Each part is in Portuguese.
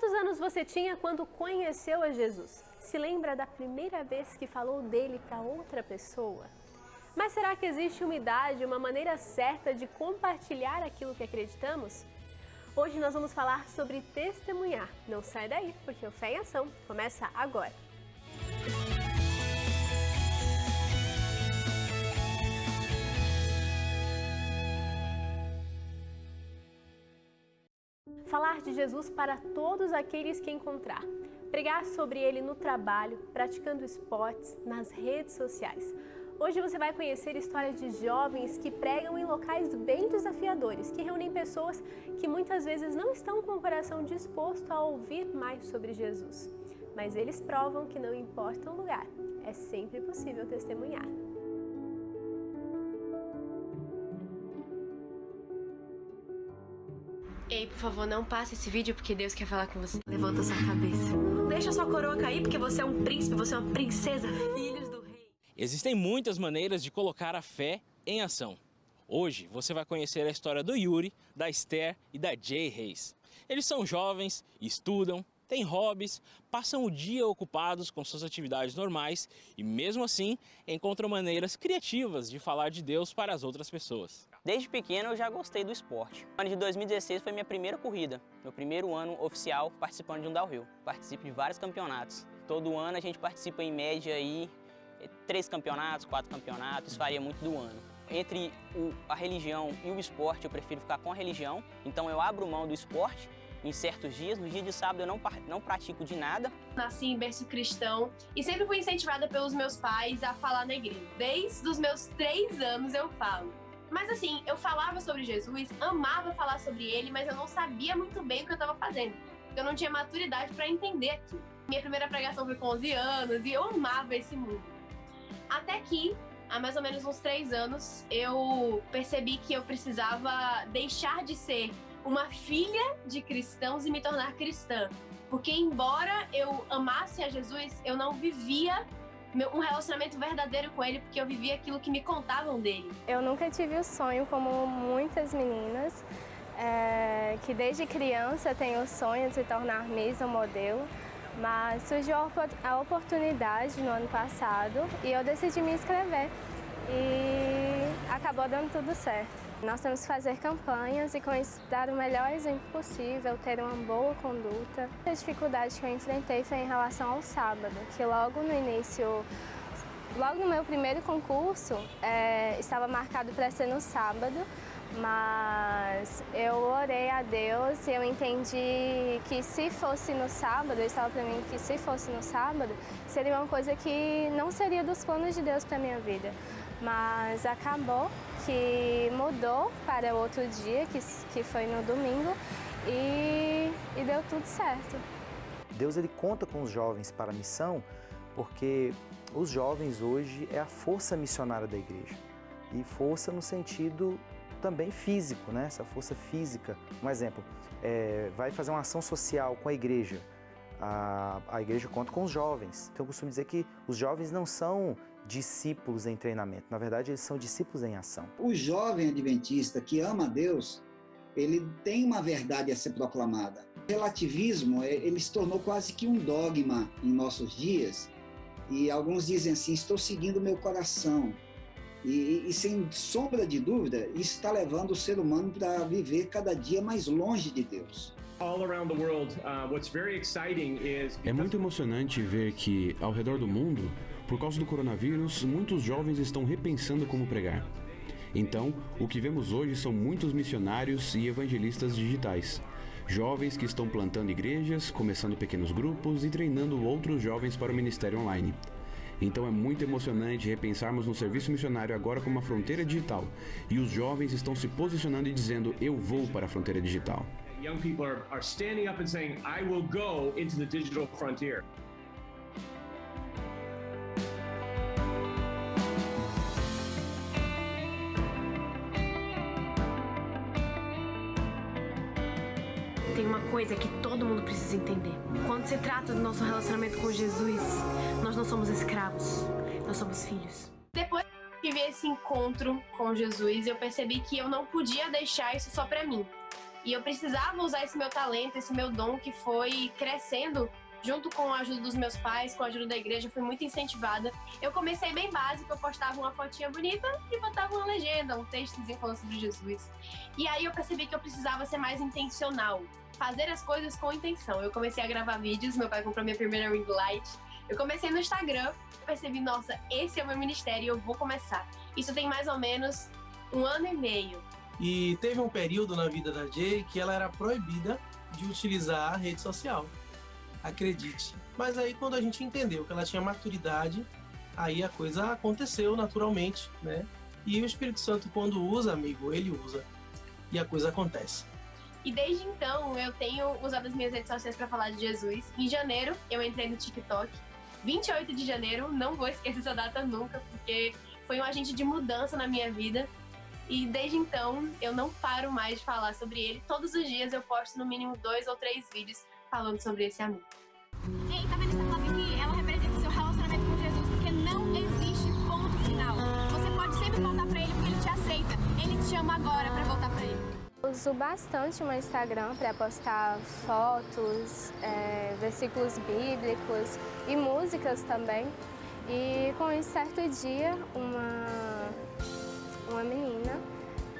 Quantos anos você tinha quando conheceu a Jesus? Se lembra da primeira vez que falou dele para outra pessoa? Mas será que existe uma idade, uma maneira certa de compartilhar aquilo que acreditamos? Hoje nós vamos falar sobre testemunhar. Não sai daí, porque o Fé em Ação começa agora. Falar de Jesus para todos aqueles que encontrar. Pregar sobre ele no trabalho, praticando esportes, nas redes sociais. Hoje você vai conhecer histórias de jovens que pregam em locais bem desafiadores, que reúnem pessoas que muitas vezes não estão com o coração disposto a ouvir mais sobre Jesus. Mas eles provam que não importa o lugar, é sempre possível testemunhar. Ei, por favor, não passe esse vídeo porque Deus quer falar com você. Levanta sua cabeça. Não deixa sua coroa cair porque você é um príncipe, você é uma princesa, filhos do rei. Existem muitas maneiras de colocar a fé em ação. Hoje você vai conhecer a história do Yuri, da Esther e da Jay Reis. Eles são jovens, estudam, têm hobbies, passam o dia ocupados com suas atividades normais e mesmo assim encontram maneiras criativas de falar de Deus para as outras pessoas. Desde pequeno eu já gostei do esporte. O ano de 2016 foi minha primeira corrida, meu primeiro ano oficial participando de um downhill. Participo de vários campeonatos. Todo ano a gente participa em média aí 3 campeonatos, 4 campeonatos, isso varia muito do ano. Entre a religião e o esporte eu prefiro ficar com a religião, então eu abro mão do esporte em certos dias. No dia de sábado eu não pratico de nada. Nasci em berço cristão e sempre fui incentivada pelos meus pais a falar na igreja. Desde os meus 3 anos eu falo. Mas assim, eu falava sobre Jesus, amava falar sobre ele, mas eu não sabia muito bem o que eu estava fazendo. Eu não tinha maturidade para entender aquilo. Minha primeira pregação foi com 11 anos e eu amava esse mundo. Até que, há mais ou menos uns 3 anos, eu percebi que eu precisava deixar de ser uma filha de cristãos e me tornar cristã. Porque embora eu amasse a Jesus, eu não vivia um relacionamento verdadeiro com ele, porque eu vivia aquilo que me contavam dele. Eu nunca tive o sonho, como muitas meninas, que desde criança têm o sonho de se tornar Miss ou modelo, mas surgiu a oportunidade no ano passado e eu decidi me inscrever e acabou dando tudo certo. Nós temos que fazer campanhas e com isso dar o melhor exemplo possível, ter uma boa conduta. A dificuldade que eu enfrentei foi em relação ao sábado, que logo no meu primeiro concurso, estava marcado para ser no sábado, mas eu orei a Deus e eu entendi que se fosse no sábado, eu estava para mim que se fosse no sábado, seria uma coisa que não seria dos planos de Deus para a minha vida. Mas acabou que mudou para outro dia, que foi no domingo, e deu tudo certo. Deus ele conta com os jovens para a missão, porque os jovens hoje é a força missionária da igreja. E força no sentido também físico, né? Essa força física. Um exemplo, vai fazer uma ação social com a igreja. A igreja conta com os jovens. Então eu costumo dizer que os jovens não são discípulos em treinamento, na verdade eles são discípulos em ação. O jovem adventista que ama a Deus, ele tem uma verdade a ser proclamada. O relativismo, ele se tornou quase que um dogma em nossos dias, e alguns dizem assim, estou seguindo o meu coração. E sem sombra de dúvida, isso está levando o ser humano para viver cada dia mais longe de Deus. É muito emocionante ver que, ao redor do mundo, por causa do coronavírus, muitos jovens estão repensando como pregar. Então, o que vemos hoje são muitos missionários e evangelistas digitais. Jovens que estão plantando igrejas, começando pequenos grupos e treinando outros jovens para o ministério online. Então é muito emocionante repensarmos no serviço missionário agora como uma fronteira digital. E os jovens estão se posicionando e dizendo, eu vou para a fronteira digital. Young people are standing up and saying, I will go into the digital frontier. Tem uma coisa que todo mundo precisa entender. Quando se trata do nosso relacionamento com Jesus, nós não somos escravos, nós somos filhos. Depois que vi esse encontro com Jesus, eu percebi que eu não podia deixar isso só pra mim. E eu precisava usar esse meu talento, esse meu dom que foi crescendo junto com a ajuda dos meus pais, com a ajuda da igreja, fui muito incentivada. Eu comecei bem básico, eu postava uma fotinha bonita e botava uma legenda, um textozinho falando sobre Jesus. E aí eu percebi que eu precisava ser mais intencional, fazer as coisas com intenção. Eu comecei a gravar vídeos, meu pai comprou minha primeira ring light. Eu comecei no Instagram, eu percebi, nossa, esse é o meu ministério e eu vou começar. Isso tem mais ou menos 1 ano e meio. E teve um período na vida da Jay que ela era proibida de utilizar a rede social. Acredite. Mas aí quando a gente entendeu que ela tinha maturidade, aí a coisa aconteceu naturalmente, né? E o Espírito Santo, quando usa, amigo, ele usa. E a coisa acontece. E desde então, eu tenho usado as minhas redes sociais para falar de Jesus. Em janeiro, eu entrei no TikTok. 28 de janeiro, não vou esquecer essa data nunca, porque foi um agente de mudança na minha vida. E desde então, eu não paro mais de falar sobre ele. Todos os dias eu posto no mínimo 2 ou 3 vídeos falando sobre esse amor. Ei, tá vendo essa placa aqui? Ela representa o seu relacionamento com Jesus, porque não existe ponto final. Você pode sempre voltar pra ele porque ele te aceita. Ele te chama agora pra voltar pra ele. Uso bastante o meu Instagram para postar fotos, versículos bíblicos e músicas também. E com um certo dia, uma menina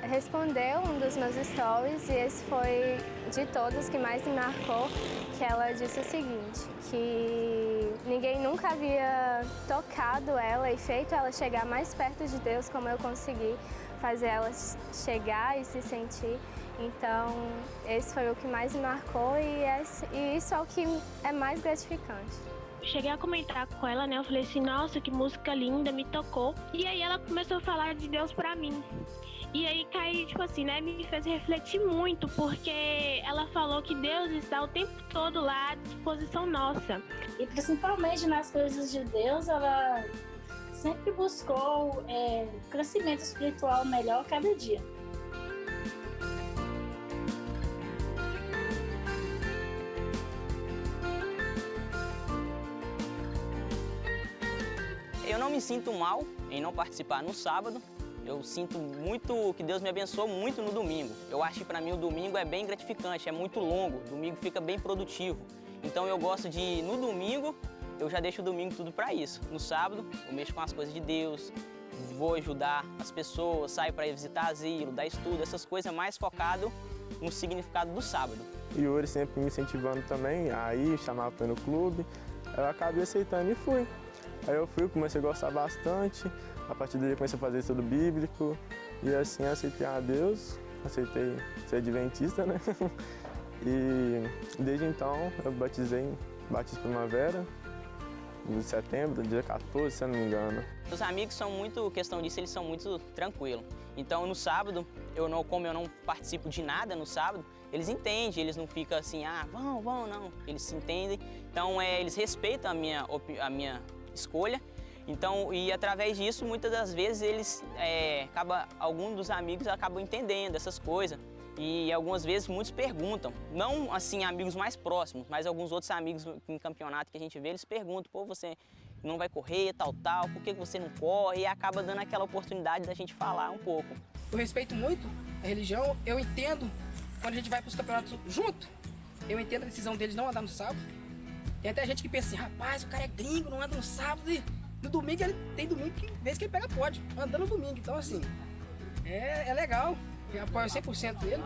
respondeu um dos meus stories e esse foi de todos que mais me marcou, que ela disse o seguinte, que ninguém nunca havia tocado ela e feito ela chegar mais perto de Deus como eu consegui fazer ela chegar e se sentir. Então, esse foi o que mais me marcou e isso é o que é mais gratificante. Cheguei a comentar com ela, né? Eu falei assim, nossa, que música linda, me tocou. E aí ela começou a falar de Deus pra mim. E aí cai, tipo assim, né? Me fez refletir muito, porque ela falou que Deus está o tempo todo lá à disposição nossa. E principalmente nas coisas de Deus, ela sempre buscou crescimento espiritual melhor cada dia. Eu não me sinto mal em não participar no sábado. Eu sinto muito que Deus me abençoou muito no domingo. Eu acho que para mim o domingo é bem gratificante, é muito longo, o domingo fica bem produtivo. Então eu gosto de, no domingo, eu já deixo o domingo tudo para isso. No sábado, eu mexo com as coisas de Deus, vou ajudar as pessoas, saio para visitar asilo, dar estudo, essas coisas mais focado no significado do sábado. E o Yuri sempre me incentivando também, aí chamava para ir no clube, eu acabei aceitando e fui. Aí eu fui, comecei a gostar bastante, a partir daí comecei a fazer estudo bíblico e assim aceitei a Deus, aceitei ser adventista, né? E desde então eu batizei em Batismo Primavera, em setembro, dia 14, se eu não me engano. Os amigos são muito, questão disso, eles são muito tranquilos. Então no sábado, como eu não participo de nada no sábado, eles entendem, eles não ficam assim, vão, não. Eles se entendem, então eles respeitam a minha escolha. Então, e através disso, muitas das vezes alguns dos amigos acabam entendendo essas coisas. E algumas vezes muitos perguntam, não assim amigos mais próximos, mas alguns outros amigos em campeonato que a gente vê, eles perguntam, pô, você não vai correr, tal, por que você não corre? E acaba dando aquela oportunidade da gente falar um pouco. Eu respeito muito a religião, eu entendo quando a gente vai para os campeonatos junto, eu entendo a decisão deles não andar no sábado. Tem até gente que pensa assim, rapaz, o cara é gringo, não anda no sábado e no domingo tem domingo que vez que ele pega pódio, andando no domingo. Então assim, é legal, eu apoio 100% ele.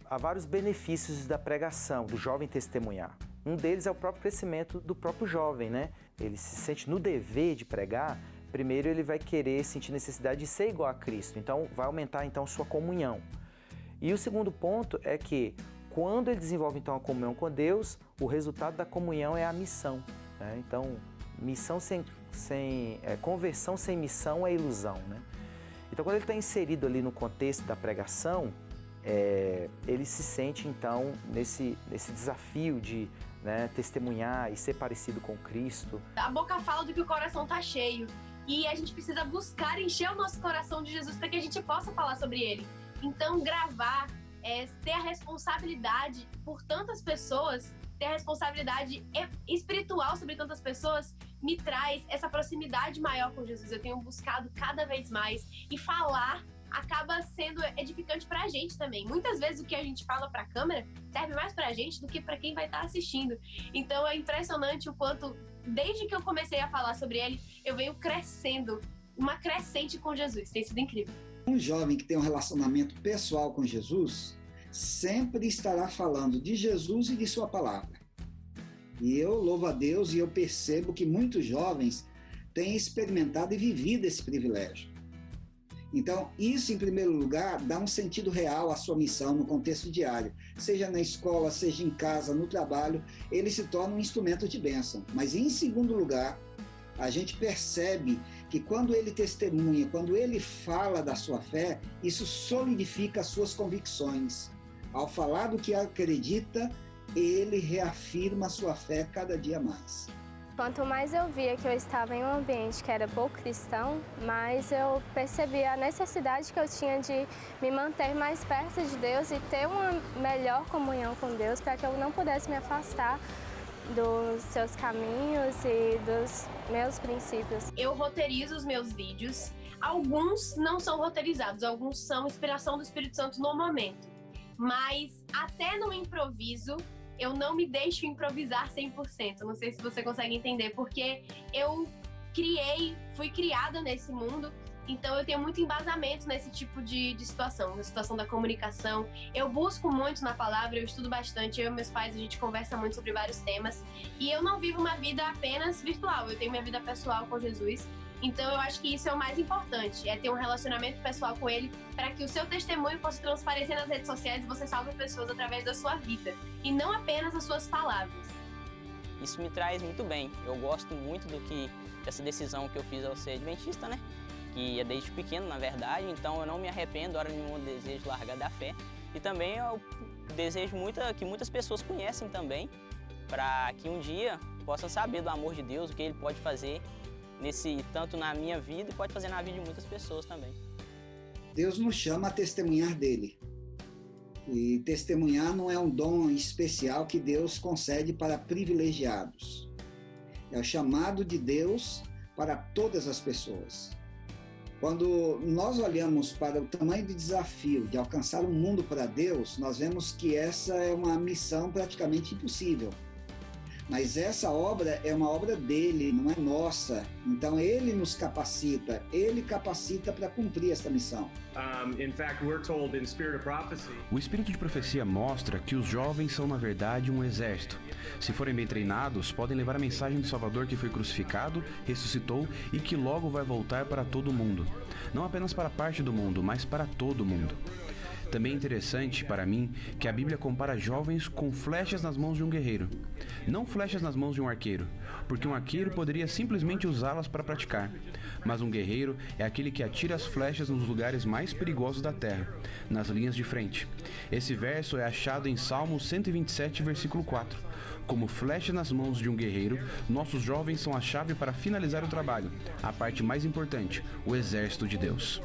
Há vários benefícios da pregação, do jovem testemunhar. Um deles é o próprio crescimento do próprio jovem, né? Ele se sente no dever de pregar. Primeiro ele vai querer sentir necessidade de ser igual a Cristo, então vai aumentar então sua comunhão. E o segundo ponto é que quando ele desenvolve então a comunhão com Deus, o resultado da comunhão é a missão, né? Então, conversão sem missão é ilusão, né? Então, quando ele está inserido ali no contexto da pregação, ele se sente então nesse desafio de testemunhar e ser parecido com Cristo. A boca fala do que o coração está cheio. E a gente precisa buscar encher o nosso coração de Jesus para que a gente possa falar sobre ele. Então, gravar, ter a responsabilidade por tantas pessoas, ter a responsabilidade espiritual sobre tantas pessoas, me traz essa proximidade maior com Jesus. Eu tenho buscado cada vez mais e falar acaba sendo edificante pra gente também. Muitas vezes o que a gente fala pra câmera serve mais pra gente do que pra quem vai estar assistindo. Então é impressionante o quanto, desde que eu comecei a falar sobre ele, eu venho crescendo, uma crescente com Jesus. Tem sido incrível. Um jovem que tem um relacionamento pessoal com Jesus sempre estará falando de Jesus e de sua palavra. E eu louvo a Deus e eu percebo que muitos jovens têm experimentado e vivido esse privilégio. Então, isso, em primeiro lugar, dá um sentido real à sua missão no contexto diário. Seja na escola, seja em casa, no trabalho, ele se torna um instrumento de bênção. Mas, em segundo lugar, a gente percebe que quando ele testemunha, quando ele fala da sua fé, isso solidifica as suas convicções. Ao falar do que acredita, ele reafirma a sua fé cada dia mais. Quanto mais eu via que eu estava em um ambiente que era pouco cristão, mais eu percebia a necessidade que eu tinha de me manter mais perto de Deus e ter uma melhor comunhão com Deus para que eu não pudesse me afastar dos seus caminhos e dos meus princípios. Eu roteirizo os meus vídeos. Alguns não são roteirizados, alguns são inspiração do Espírito Santo no momento. Mas até no improviso, eu não me deixo improvisar 100%. Não sei se você consegue entender, porque eu fui criada nesse mundo, então eu tenho muito embasamento nesse tipo de situação, na situação da comunicação. Eu busco muito na palavra, eu estudo bastante, eu e meus pais, a gente conversa muito sobre vários temas. E eu não vivo uma vida apenas virtual, eu tenho minha vida pessoal com Jesus. Então eu acho que isso é o mais importante, é ter um relacionamento pessoal com ele para que o seu testemunho possa transparecer nas redes sociais e você salve pessoas através da sua vida e não apenas as suas palavras. Isso me traz muito bem. Eu gosto muito dessa decisão que eu fiz ao ser adventista, né? Que é desde pequeno, na verdade, então eu não me arrependo, hora nenhuma desejo largar da fé. E também eu desejo que muitas pessoas conhecem também, para que um dia possam saber do amor de Deus, o que ele pode fazer tanto na minha vida e pode fazer na vida de muitas pessoas também. Deus nos chama a testemunhar dele. E testemunhar não é um dom especial que Deus concede para privilegiados. É o chamado de Deus para todas as pessoas. Quando nós olhamos para o tamanho do desafio de alcançar o mundo para Deus, nós vemos que essa é uma missão praticamente impossível. Mas essa obra é uma obra dele, não é nossa. Então ele nos capacita, ele capacita para cumprir essa missão. O espírito de profecia mostra que os jovens são, na verdade, um exército. Se forem bem treinados, podem levar a mensagem do Salvador que foi crucificado, ressuscitou e que logo vai voltar para todo mundo. Não apenas para parte do mundo, mas para todo mundo. Também é interessante, para mim, que a Bíblia compara jovens com flechas nas mãos de um guerreiro. Não flechas nas mãos de um arqueiro, porque um arqueiro poderia simplesmente usá-las para praticar. Mas um guerreiro é aquele que atira as flechas nos lugares mais perigosos da terra, nas linhas de frente. Esse verso é achado em Salmo 127, versículo 4. Como flechas nas mãos de um guerreiro, nossos jovens são a chave para finalizar o trabalho, a parte mais importante, o exército de Deus.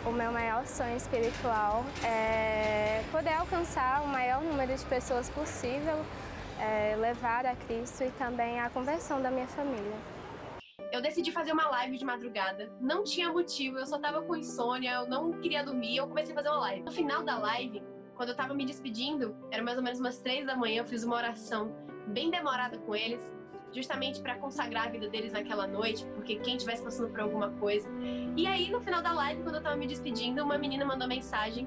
O meu maior sonho espiritual é poder alcançar o maior número de pessoas possível, levar a Cristo e também a conversão da minha família. Eu decidi fazer uma live de madrugada, não tinha motivo, eu só tava com insônia, eu não queria dormir, eu comecei a fazer uma live. No final da live, quando eu tava me despedindo, era mais ou menos umas 3 da manhã, eu fiz uma oração bem demorada com eles, justamente para consagrar a vida deles naquela noite, porque quem estivesse passando por alguma coisa. E aí, no final da live, quando eu tava me despedindo, uma menina mandou mensagem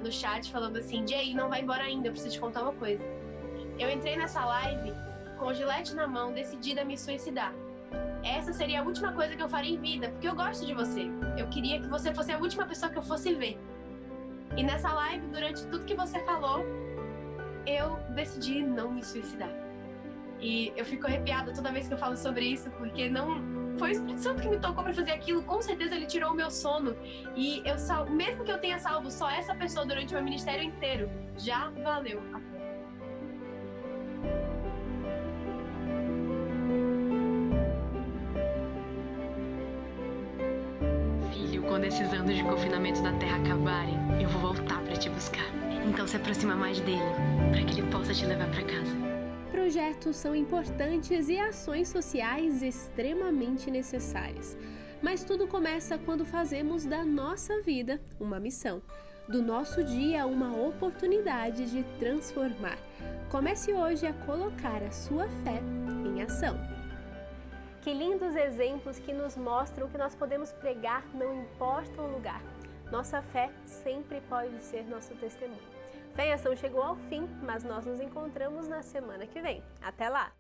no chat falando assim: Jay, não vai embora ainda, eu preciso te contar uma coisa. Eu entrei nessa live com o gilete na mão, decidida a me suicidar. Essa seria a última coisa que eu faria em vida, porque eu gosto de você. Eu queria que você fosse a última pessoa que eu fosse ver. E nessa live, durante tudo que você falou, eu decidi não me suicidar. E eu fico arrepiada toda vez que eu falo sobre isso, porque não foi o Espírito Santo que me tocou para fazer aquilo. Com certeza ele tirou o meu sono. E mesmo que eu tenha salvo só essa pessoa durante o meu ministério inteiro, já valeu a pena. Filho, quando esses anos de confinamento da Terra acabarem, eu vou voltar para te buscar. Então se aproxima mais dele, para que ele possa te levar para casa. Para projetos são importantes e ações sociais extremamente necessárias. Mas tudo começa quando fazemos da nossa vida uma missão, do nosso dia uma oportunidade de transformar. Comece hoje a colocar a sua fé em ação. Que lindos exemplos que nos mostram que nós podemos pregar, não importa o lugar. Nossa fé sempre pode ser nosso testemunho. Fé em Ação chegou ao fim, mas nós nos encontramos na semana que vem. Até lá!